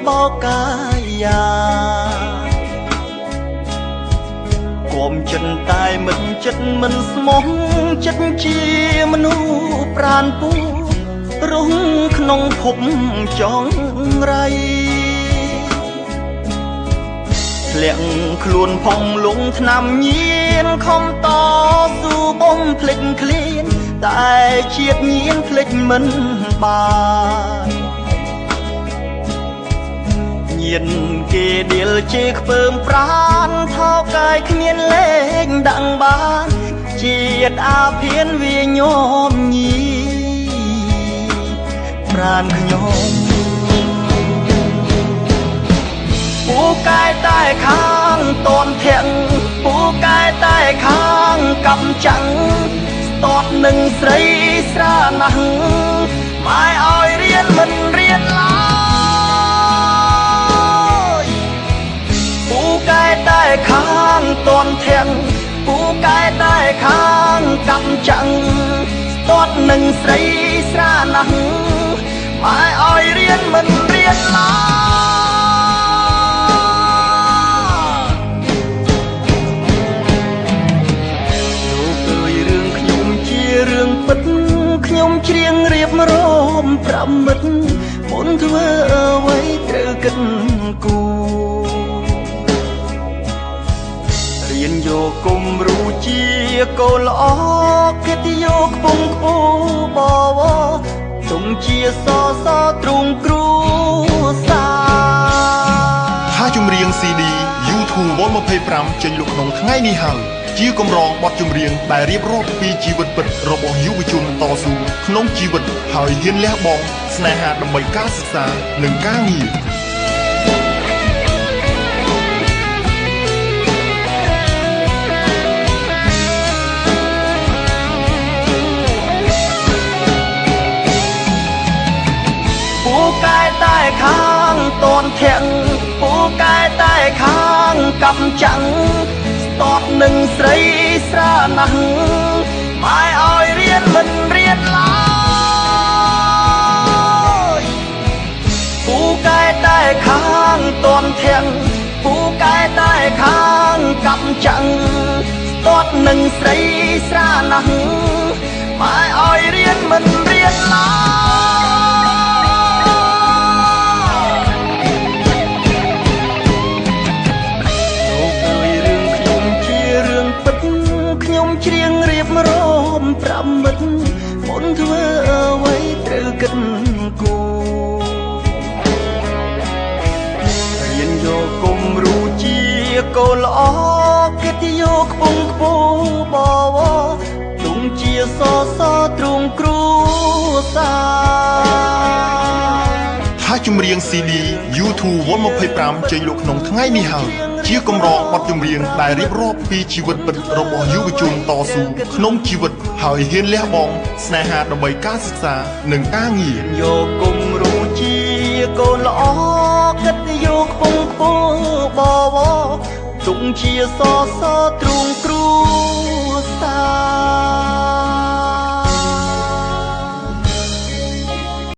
បោកកាយាគំចិនតែមិនចិត្តមិនស្មោះចិត្តជាមនុស្សប្រានពូរងក្នុងភពចងរៃធ្លាក់ខ្លួនផងលងថ្នាំញៀនខំតស៊ូបំភ្លេចឃ្លានតែជាតិញៀនភ្លេចមិនបានញៀនគេដៀលជេរខ្ពើមប្រានថោកាយគ្មានលេងដាក់បានជាតិអាភានវាញោមញីប្រានខ្ញុំពូកែតែខាងតនធាក់ពូកែតែខាងកំចាំងស្ទាត់នឹងស្រីស្រាណាស់ម៉ែឲ្យរៀនមិនរៀនឡើយពូកែតែខាងតនធាក់ពូកែតែខាងកំចាំងស្ទាត់នឹងស្រីស្រាណាស់ម៉ែឲ្យរៀនមិនរៀនឡើយរឿងពិតខ្ញុំច្រៀងរៀបរាប់ប្រាប់មិត្តមុនធ្វើអ្វីត្រូវគិតគូរៀនយកគំរូជាកូនល្អកិត្តិយសខ្ពង់ខ្ពស់បវរទុំជាសសទ្រង់គ្រូសាថាចម្រៀង CD YouTube Vol 25ចេញលក់ក្នុងថ្ងៃនេះហើយជាកម្រងបទចម្រៀងដែលរៀបរាប់ពីជីវិតពិតរបស់យុវជនតស៊ូក្នុងជីវិតហើយហ៊ានលះបង់ស្នេហាដើម្បីការសិក្សានិងការងារពូកែតែខាងតនធាក់ពូកែតែខាងកំចាំងតតនឹងស្រីស្រាណាស់ម៉ែឲ្យរៀនមិនរៀនឡើយពូកែតែខាងតនធាក់ពូកែតែខាងកំចាំងតតនឹងស្រីស្រាណាស់ម៉ែឲ្យរៀនមិនរៀនឡើយច្រៀងរៀបរាប់ប្រាប់មិត្តមុនធ្វើអ្វីត្រូវគិតគូរៀនយកគំរូជាកូនល្អកិត្តិយសខ្ពង់ខ្ពស់បវរទុំជាសសទ្រង់គ្រូសាថាចម្រៀង CD YouTube Vol 25ចេញលក់ក្នុងថ្ងៃនេះហើយជាកម្រងបទចម្រៀងដែលរៀបរាប់ពីជីវិតពិតរបស់យុវជនតស៊ូក្នុងជីវិតហើយហ៊ានលះបង់ស្នេហាដើម្បីការសិក្សានិងការងារយកគំរូជាកូនល្អកិត្តិយសខ្ពង់ខ្ពស់បវរទុំជាសសទ្រង់គ្រូ